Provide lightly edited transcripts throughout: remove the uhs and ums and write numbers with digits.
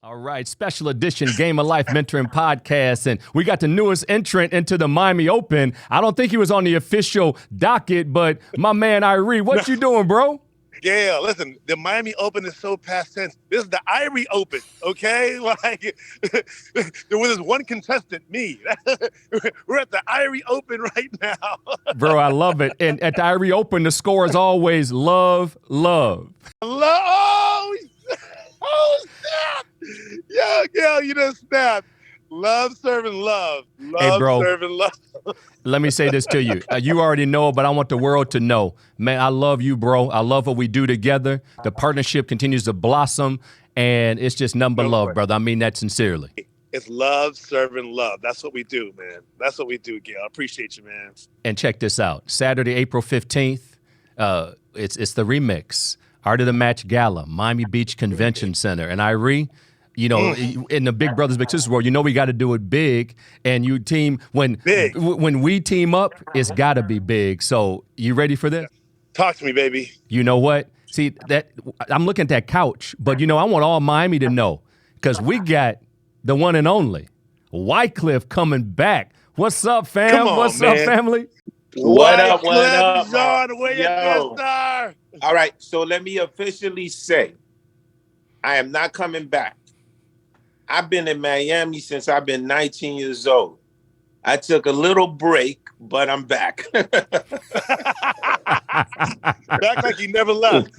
All right, special edition Game of Life Mentoring Podcast. And we got the newest entrant into the Miami Open. I don't think he was on the official docket, but my man, Irie, what you doing, bro? Gale, listen, the Miami Open is so past tense. This is the Irie Open, okay? Like, there was this one contestant, me. We're at the Irie Open right now. Bro, I love it. And at the Irie Open, the score is always love, love. Oh, snap! Yo, Gale, you just snapped. Love serving love. Hey, bro. Serving love. Let me say this to you. You already know, but I want the world to know. Man, I love you, bro. I love what we do together. The partnership continues to blossom, and it's just number love, brother. I mean that sincerely. It's love serving love. That's what we do, man. That's what we do, Gale. I appreciate you, man. And check this out. Saturday, April 15th, it's the remix. Art of the Match Gala, Miami Beach Convention Center. And Irie, you know, in the Big Brothers Big Sisters world, you know we got to do it big. And you team when we team up, it's got to be big. So you ready for this? Talk to me, baby. You know what? See that I'm looking at that couch, but you know I want all Miami to know because we got the one and only Wyclef coming back. What's up, fam? Come on, What's man. up, family? What up? What up? John, where you star? All right, so let me officially say, I am not coming back. I've been in Miami since I've been 19 years old. I took a little break, but I'm back. Back like you never left.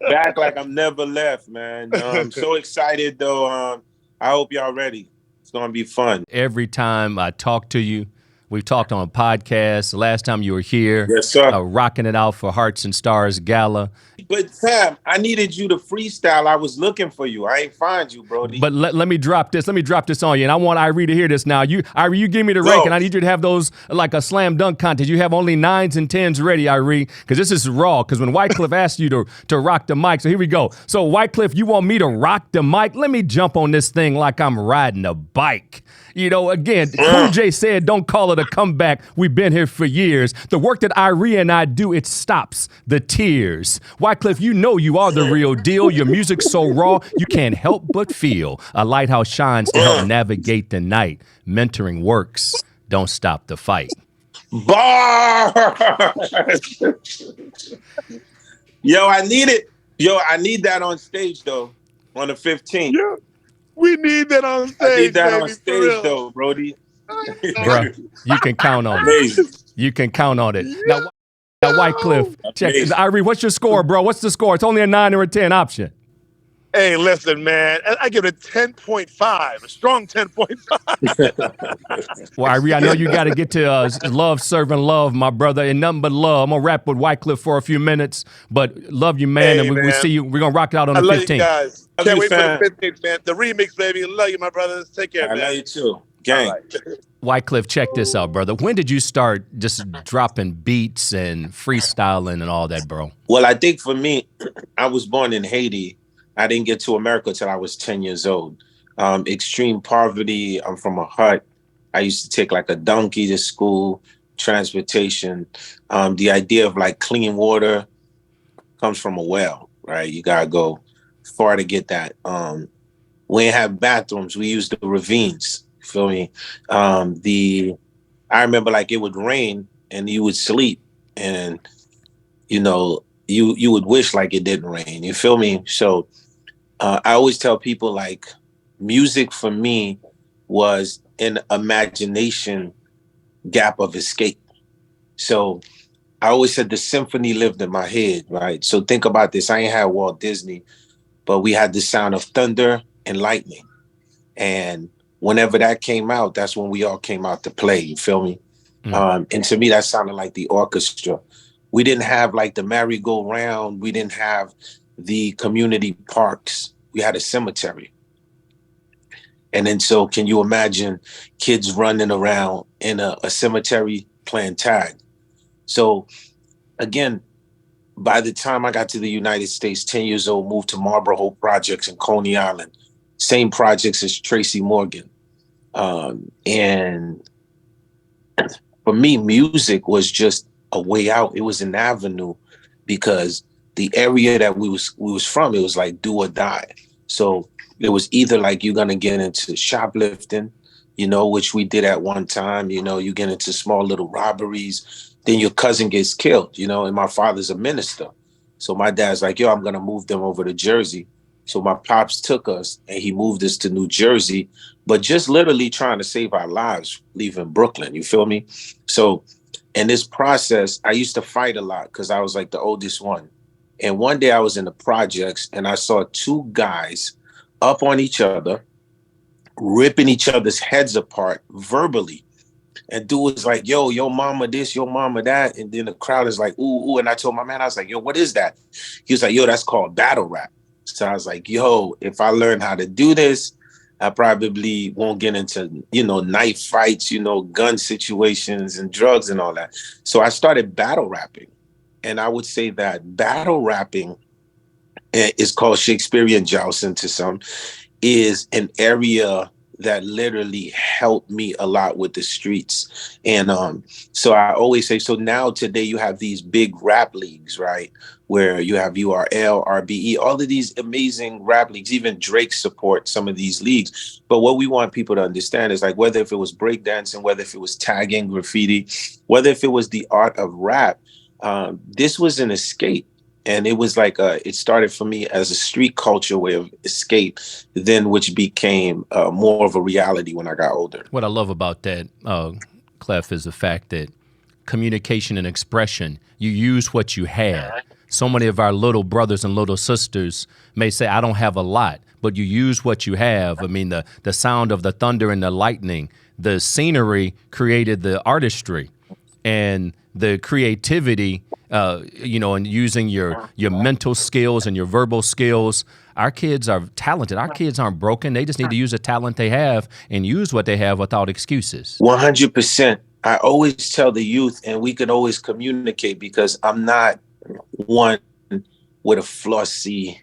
Back like I'm never left, man. I'm so excited, though. I hope y'all ready. It's going to be fun. Every time I talk to you, we've talked on a podcast. Last time you were here, yes, sir. Rocking it out for Hearts and Stars Gala. But Sam, I needed you to freestyle. I was looking for you. I ain't find you, Brody. But let me drop this. Let me drop this on you. And I want Irie to hear this now. Irie, you give me the rank, and I need you to have those like a slam dunk contest. You have only 9s and 10s ready, Irie, because this is raw. Because when Wyclef asked you to rock the mic, so here we go. So Wyclef, you want me to rock the mic? Let me jump on this thing like I'm riding a bike. You know, again, Cool J said, don't call it a comeback. We've been here for years. The work that Irie and I do, it stops the tears. Wyclef, you know you are the real deal. Your music's so raw, you can't help but feel. A lighthouse shines to help navigate the night. Mentoring works. Don't stop the fight. Bars! Yo, I need it. Yo, I need that on stage, though, on the 15th. Yeah. We need that on stage. I need that baby, on stage, though, Brody. Bro, you can count on it. You can count on it. Now Wyclef, check this. Irie, what's your score, bro? What's the score? It's only a 9 or a 10 option. Hey, listen, man. I give it a 10.5, a strong 10.5. Well, Irie, I know you got to get to love serving love, my brother, and nothing but love. I'm going to rap with Wyclef for a few minutes, but love you, man, and we see you. We're going to rock it out on the 15th. I love you guys. Can't wait for the 15th, man. The remix, baby. Love you, my brothers. Take care, man. I love you, too. Gang. Right. Wyclef, check this out, brother. When did you start just dropping beats and freestyling and all that, bro? Well, I think for me, I was born in Haiti. I didn't get to America till I was 10 years old. Extreme poverty. I'm from a hut. I used to take like a donkey to school, transportation. The idea of like clean water comes from a well, right? You gotta go far to get that. We didn't have bathrooms. We used the ravines. You feel me? I remember like it would rain and you would sleep and, you know, you would wish like it didn't rain. You feel me? So I always tell people like music for me was an imagination gap of escape. So I always said the symphony lived in my head, right? So think about this. I ain't had Walt Disney, but we had the sound of thunder and lightning. And whenever that came out, that's when we all came out to play. You feel me? And to me, that sounded like the orchestra. We didn't have like the merry-go-round. We didn't have the community parks. We had a cemetery. And then so can you imagine kids running around in a cemetery playing tag? So again, by the time I got to the United States, 10 years old, moved to Marlboro Hope Projects in Coney Island, same projects as Tracy Morgan. And for me, music was just a way out. It was an avenue because the area that we was from, it was like do or die. So It was either like you're gonna get into shoplifting, which we did at one time. You get into small little robberies, then your cousin gets killed, and my father's a minister. So my dad's like, yo, I'm gonna move them over to Jersey. So my pops took us and he moved us to New Jersey, but just literally trying to save our lives, leaving Brooklyn. You feel me? So in this process, I used to fight a lot because I was like the oldest one. And one day I was in the projects and I saw two guys up on each other, ripping each other's heads apart verbally. And dude was like, yo, your mama this, your mama that. And then the crowd is like, ooh, ooh. And I told my man, I was like, yo, what is that? He was like, yo, that's called battle rap. So I was like, yo, if I learn how to do this, I probably won't get into, knife fights, gun situations and drugs and all that. So I started battle rapping. And I would say that battle rapping is called Shakespearean jousting to some, is an area that literally helped me a lot with the streets. And so I always say, so now today you have these big rap leagues, right? Where you have URL, RBE, all of these amazing rap leagues. Even Drake supports some of these leagues. But what we want people to understand is like, whether if it was breakdancing, whether if it was tagging, graffiti, whether if it was the art of rap, this was an escape. And it was like, it started for me as a street culture way of escape, then which became more of a reality when I got older. What I love about that, Clef, is the fact that communication and expression, you use what you had. So many of our little brothers and little sisters may say, I don't have a lot, but you use what you have. I mean, the sound of the thunder and the lightning, the scenery created the artistry, and the creativity, and using your mental skills and your verbal skills. Our kids are talented. Our kids aren't broken. They just need to use the talent they have and use what they have without excuses. 100%. I always tell the youth, and we could always communicate, because I'm not one with a flossy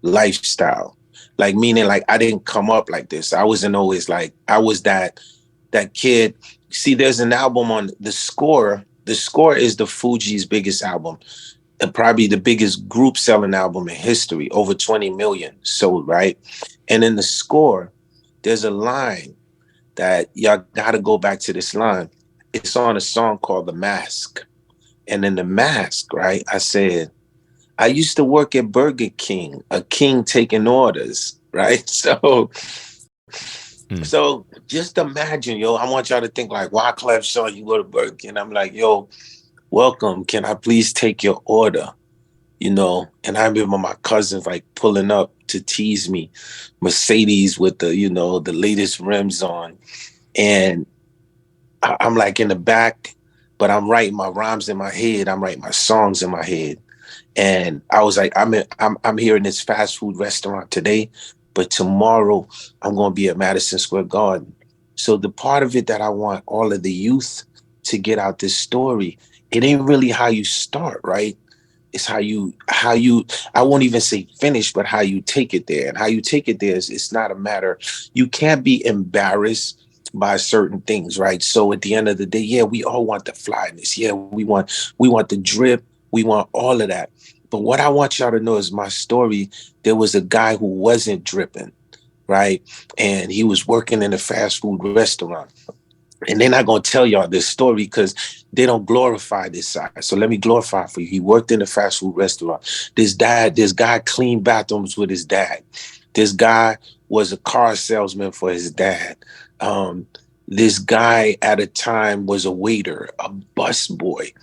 lifestyle. Like, meaning like I didn't come up like this. I wasn't always like, I was that kid. See, there's an album on The Score. The Score is the Fugees' biggest album and probably the biggest group selling album in history, over 20 million sold, right? And in The Score, there's a line that y'all got to go back to this line. It's on a song called The Mask. And in The Mask, right, I said, I used to work at Burger King, a king taking orders, right? So just imagine, yo, I want y'all to think like, Wyclef saw you go to Burger King. I'm like, yo, welcome. Can I please take your order? And I remember my cousins like pulling up to tease me, Mercedes with the, the latest rims on. And I'm like in the back, but I'm writing my rhymes in my head. I'm writing my songs in my head. And I was like, I'm here in this fast food restaurant today, but tomorrow I'm going to be at Madison Square Garden. So the part of it that I want all of the youth to get out this story, it ain't really how you start, right? It's how you, I won't even say finish, but how you take it there. And how you take it there is, it's not a matter, you can't be embarrassed by certain things, right? So at the end of the day, yeah, we all want the flyness. Yeah, we want the drip. We want all of that. But what I want y'all to know is my story. There was a guy who wasn't dripping, right? And he was working in a fast food restaurant. And they're not going to tell y'all this story because they don't glorify this side. So let me glorify for you. He worked in a this restaurant. This guy cleaned bathrooms with his dad. This guy was a car salesman for his dad. This guy at a time was a waiter, a bus boy,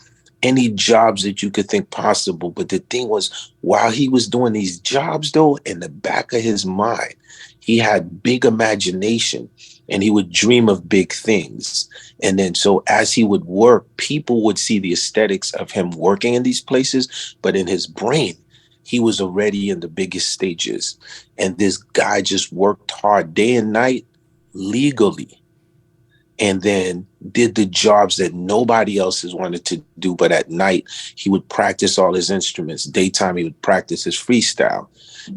any jobs that you could think possible. But the thing was, while he was doing these jobs, though, in the back of his mind, he had big imagination and he would dream of big things. And then so as he would work, people would see the aesthetics of him working in these places, but in his brain, he was already in the biggest stages. And this guy just worked hard day and night legally, and then did the jobs that nobody else has wanted to do. But at night, he would practice all his instruments. Daytime, he would practice his freestyle.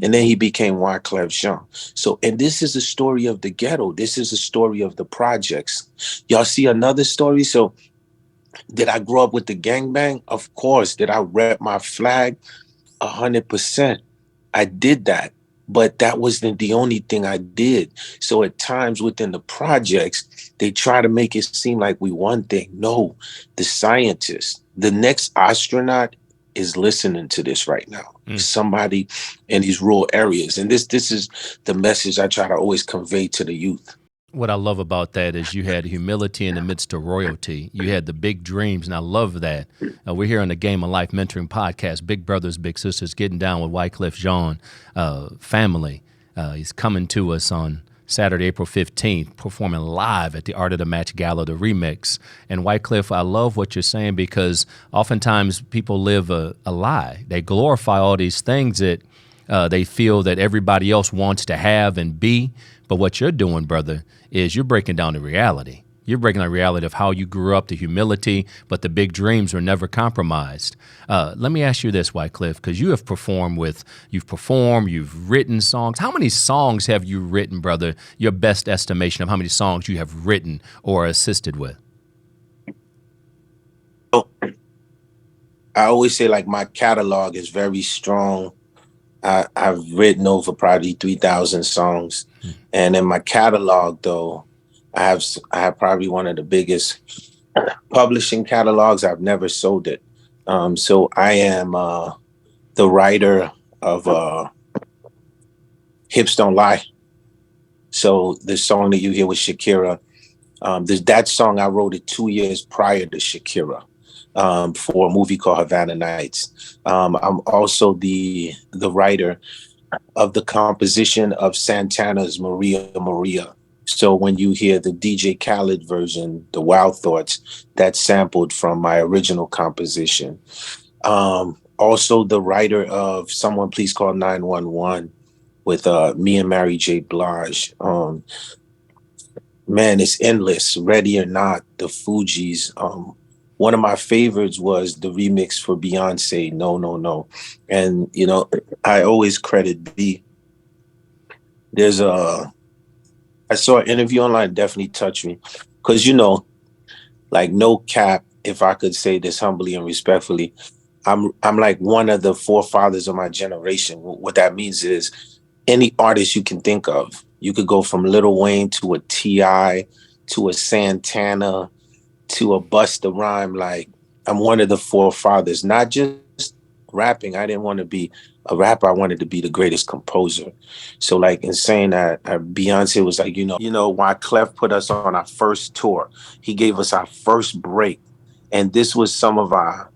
And then he became Wyclef Jean. So, and this is a story of the ghetto. This is a story of the projects. Y'all see another story? So did I grow up with the gangbang? Of course. Did I rep my flag? 100%. I did that. but that wasn't the only thing I did. So at times within the projects, they try to make it seem like we one thing. No, the scientist, the next astronaut is listening to this right now. Mm. Somebody in these rural areas. And this is the message I try to always convey to the youth. What I love about that is you had humility in the midst of royalty. You had the big dreams, and I love that. We're here on the Game of Life Mentoring Podcast, Big Brothers, Big Sisters, getting down with Wyclef Jean, family. He's coming to us on Saturday, April 15th, performing live at the Art of the Match Gala, the remix. And Wyclef, I love what you're saying because oftentimes people live a lie. They glorify all these things that they feel that everybody else wants to have and be. But what you're doing, brother, is you're breaking down the reality. You're breaking down the reality of how you grew up, the humility, but the big dreams were never compromised. Let me ask you this, Wyclef, because you've performed, you've written songs. How many songs have you written, brother? Your best estimation of how many songs you have written or assisted with? I always say like my catalog is very strong. I've written over probably 3,000 songs. And in my catalog, though, I have probably one of the biggest publishing catalogs. I've never sold it. So I am the writer of Hips Don't Lie. So the song that you hear with Shakira, that song, I wrote it 2 years prior to Shakira. For a movie called Havana Nights. I'm also the writer of the composition of Santana's Maria Maria. So when you hear the DJ Khaled version, the Wild Thoughts, that's sampled from my original composition. Also the writer of Someone Please Call 911 with me and Mary J. Blige. Man, it's endless. Ready or Not, the Fugees. One of my favorites was the remix for Beyonce, No, No, No. And, I always credit B. I saw an interview online, definitely touched me. Because, like no cap, if I could say this humbly and respectfully, I'm like one of the forefathers of my generation. What that means is any artist you can think of. You could go from Lil Wayne to a T.I. to a Santana to a Busta Rhyme. Like I'm one of the forefathers, not just rapping. I didn't want to be a rapper. I wanted to be the greatest composer. So like in saying that, Beyonce was like, Wyclef put us on our first tour. He gave us our first break. And this was some of our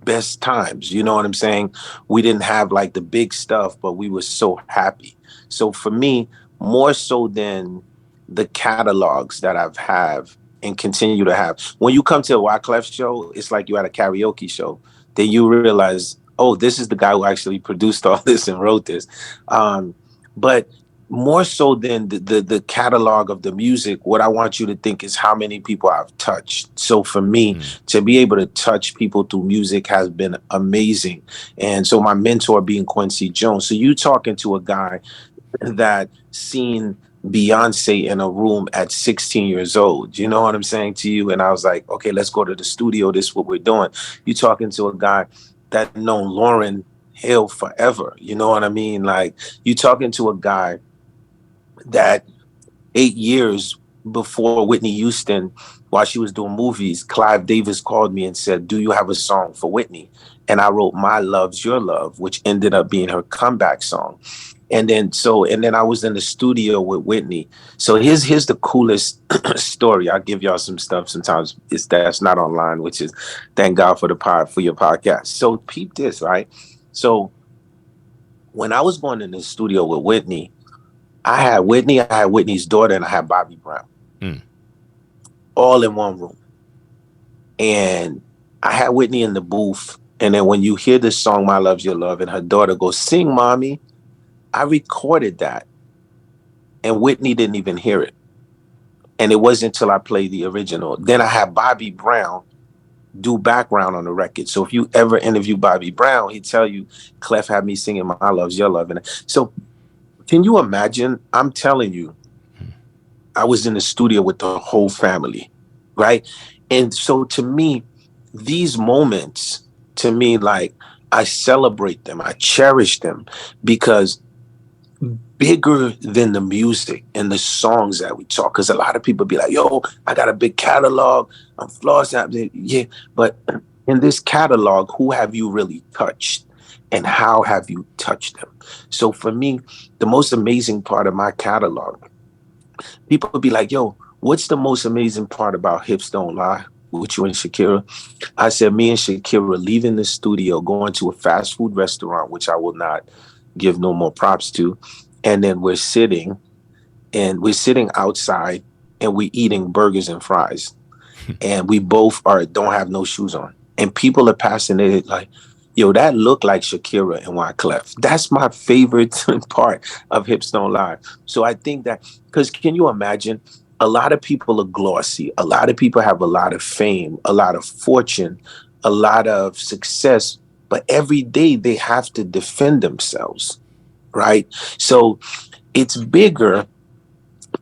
best times. You know what I'm saying? We didn't have like the big stuff, but we were so happy. So for me, more so than the catalogs that I've have and continue to have. When you come to a Wyclef show, it's like you're at a karaoke show. Then you realize, oh, this is the guy who actually produced all this and wrote this. But more so than the catalog of the music, what I want you to think is how many people I've touched. So for me, to be able to touch people through music has been amazing. And so my mentor being Quincy Jones. So you talking to a guy that seen Beyonce in a room at 16 years old. You know what I'm saying to you? And I was like, okay, let's go to the studio. This is what we're doing. You talking to a guy that known Lauryn Hill forever. You know what I mean? Like you talking to a guy that 8 years before Whitney Houston, while she was doing movies, Clive Davis called me and said, do you have a song for Whitney? And I wrote My Love's Your Love, which ended up being her comeback song. And then I was in the studio with Whitney. So here's the coolest story. I'll give y'all some stuff sometimes that's not online, which is thank God for for your podcast. So peep this, right? So when I was going in the studio with Whitney, I had Whitney's daughter, and I had Bobby Brown. All in one room. And I had Whitney in the booth. And then when you hear this song, My Love's Your Love, and her daughter goes, sing, mommy. I recorded that. And Whitney didn't even hear it. And it wasn't until I played the original. Then I had Bobby Brown do background on the record. So if you ever interview Bobby Brown, he'd tell you, Clef had me singing My Love's Your Love. And so can you imagine? I'm telling you, I was in the studio with the whole family, right? And so to me, these moments, to me, like I celebrate them, I cherish them, because bigger than the music and the songs that we talk. Because a lot of people be like, yo, I got a big catalog. I'm flossing. Yeah, but in this catalog, who have you really touched? And how have you touched them? So for me, the most amazing part of my catalog, people be like, yo, what's the most amazing part about Hips Don't Lie with you and Shakira? I said, me and Shakira leaving the studio, going to a fast food restaurant, which I will not give no more props to. And then we're sitting outside and we're eating burgers and fries. And we both don't have no shoes on. And people are passing it like, yo, that looked like Shakira and Wyclef. That's my favorite part of Hips Don't Lie. So I think that, because can you imagine, a lot of people are glossy. A lot of people have a lot of fame, a lot of fortune, a lot of success, but every day they have to defend themselves, right? So it's bigger.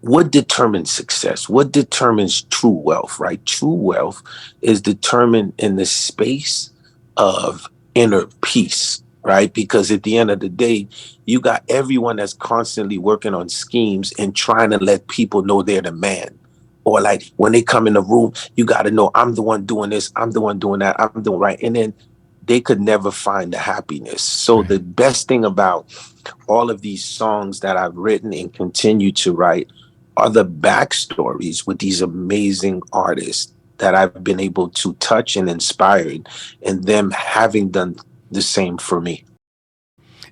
What determines success? What determines true wealth, right? True wealth is determined in the space of inner peace, right? Because at the end of the day, you got everyone that's constantly working on schemes and trying to let people know they're the man. Or like when they come in the room, you got to know, I'm the one doing this, I'm the one doing that, I'm doing right. And then they could never find the happiness. So the best thing about all of these songs that I've written and continue to write are the backstories with these amazing artists that I've been able to touch and inspire, and them having done the same for me.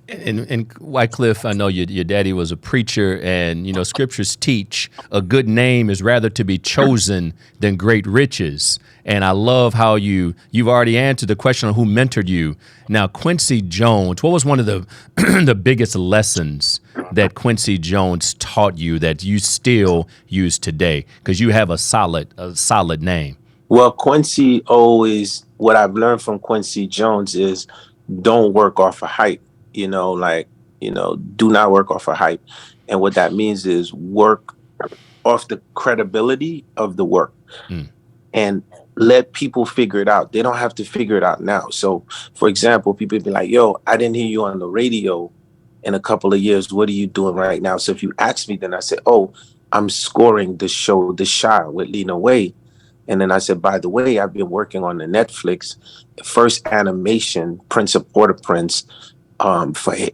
And Wyclef, I know your daddy was a preacher, and you know scriptures teach a good name is rather to be chosen than great riches. And I love how you've already answered the question on who mentored you. Now, Quincy Jones, what was one of the the biggest lessons that Quincy Jones taught you that you still use today? Because you have a solid name. Well, Quincy always, what I've learned from Quincy Jones is don't work off of hype. Do not work off of hype. And what that means is work off the credibility of the work and let people figure it out. They don't have to figure it out now. So, for example, people be like, yo, I didn't hear you on the radio in a couple of years. What are you doing right now? So if you ask me, then I say, oh, I'm scoring the show The Shy with Lena Waithe. And then I said, by the way, I've been working on the Netflix first animation, Prince of Port-au-Prince,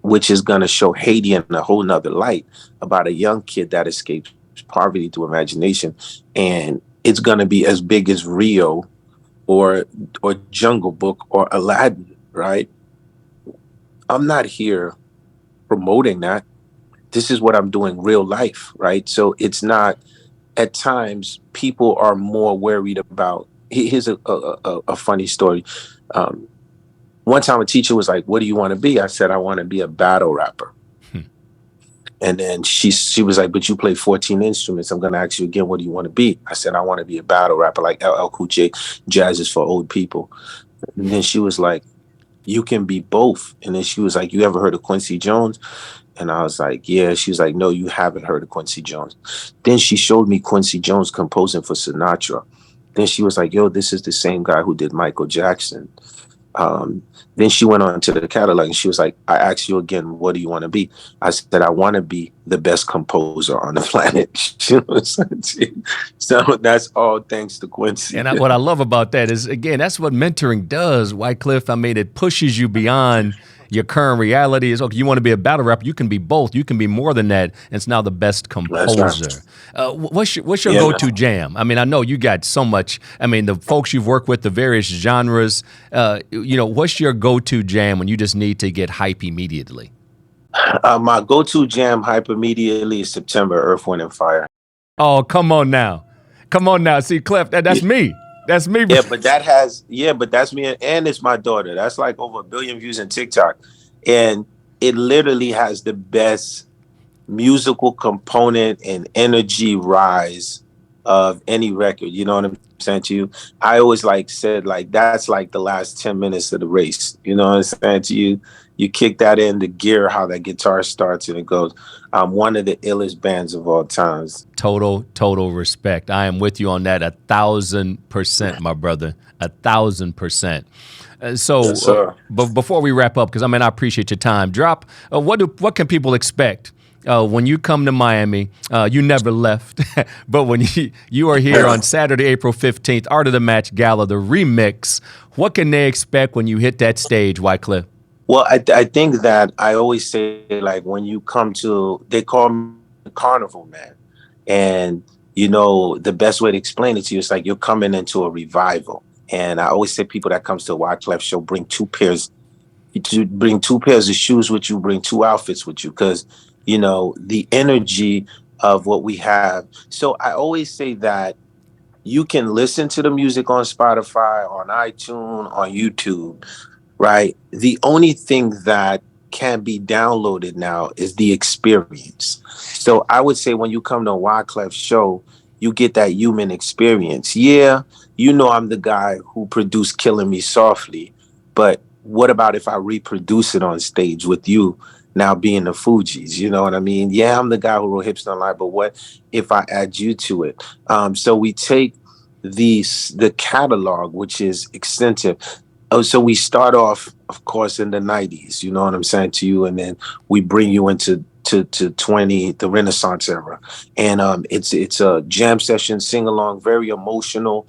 which is going to show Haiti in a whole nother light about a young kid that escapes poverty through imagination. And it's going to be as big as Rio or Jungle Book or Aladdin, right? I'm not here promoting that. This is what I'm doing real life, right? So it's not, at times, people are more worried about, here's a funny story. One time a teacher was like, what do you want to be? I said, I want to be a battle rapper. And then she was like, but you play 14 instruments. I'm going to ask you again, what do you want to be? I said, I want to be a battle rapper like LL Cool J. Jazz is for old people. And then she was like, you can be both. And then she was like, you ever heard of Quincy Jones? And I was like, yeah. She was like, no, you haven't heard of Quincy Jones. Then she showed me Quincy Jones composing for Sinatra. Then she was like, yo, this is the same guy who did Michael Jackson. Then she went on to the catalog and she was like, I asked you again, what do you want to be? I said, I want to be the best composer on the planet. So that's all thanks to Quincy. And what I love about that is, again, that's what mentoring does, Wyclef. I mean, it pushes you beyond your current reality. Is okay, you want to be a battle rapper, you can be both. You can be more than that. And it's now the best composer. What's your go-to jam? I mean, I know you got so much. I mean, the folks you've worked with, the various genres, what's your go-to jam when you just need to get hype immediately? My go-to jam hype immediately is September, Earth, Wind, and Fire. Oh, come on now. See, Clef, that's me. That's me. Yeah, but that's me, and it's my daughter. That's like over 1 billion views on TikTok. And it literally has the best musical component and energy rise of any record. You know what I'm saying to you? I always said that's like the last 10 minutes of the race. You know what I'm saying to you? You kick that in the gear, how that guitar starts, and it goes. I'm one of the illest bands of all times. Total respect. I am with you on that 1,000%, my brother. 1,000%. But before we wrap up, because I appreciate your time. Drop. What can people expect when you come to Miami, you never left, but when you are here on Saturday, April 15th, Art of the Match Gala, the remix, what can they expect when you hit that stage, Wyclef? Well, I think that I always say, like, when you come to, they call me the carnival man. And, you know, the best way to explain it to you is like you're coming into a revival. And I always say people that comes to a Wyclef show bring two pairs of shoes with you, bring two outfits with you, because, you know, the energy of what we have. So I always say that you can listen to the music on Spotify, on iTunes, on YouTube, right? The only thing that can be downloaded now is the experience. So I would say when you come to a Wyclef show, you get that human experience. Yeah, you know I'm the guy who produced Killing Me Softly, but what about if I reproduce it on stage with you now being the Fugees? You know what I mean? Yeah, I'm the guy who wrote Hips Don't Lie, but what if I add you to it? So we take the catalog, which is extensive. Oh, so we start off, of course, in the 90s, you know what I'm saying to you, and then we bring you into to 20, the Renaissance era. And it's a jam session, sing along, very emotional,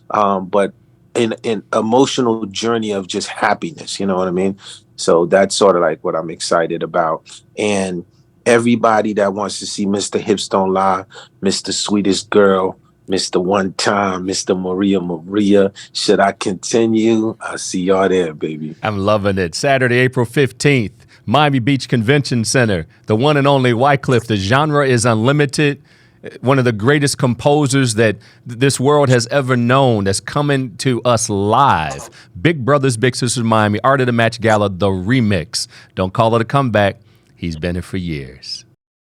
but an emotional journey of just happiness, you know what I mean? So that's sort of like what I'm excited about. And everybody that wants to see Mr. Hips Don't Lie, Mr. Sweetest Girl, Mr. One Time, Mr. Maria, should I continue? I'll see y'all there, baby. I'm loving it. Saturday, April 15th, Miami Beach Convention Center, the one and only Wyclef. The genre is unlimited. One of the greatest composers that this world has ever known that's coming to us live. Big Brothers, Big Sisters Miami, Art of the Match Gala, the remix. Don't call it a comeback. He's been here for years.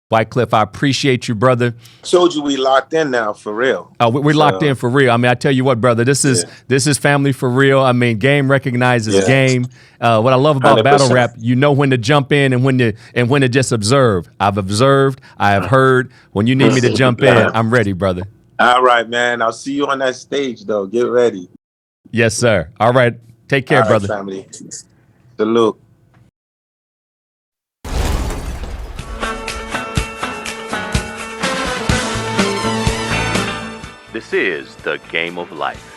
Wyclef, I appreciate you, brother. Told you we locked in now, for real. We're locked in for real. I mean, I tell you what, brother, this is family for real. I mean, game recognizes game. What I love about 100%. Battle rap, you know when to jump in and when to just observe. I've observed. I have heard. When you need me to jump in, I'm ready, brother. All right, man. I'll see you on that stage, though. Get ready. Yes, sir. All right. Take care, brother. Family. Salute. This is the Game of Life.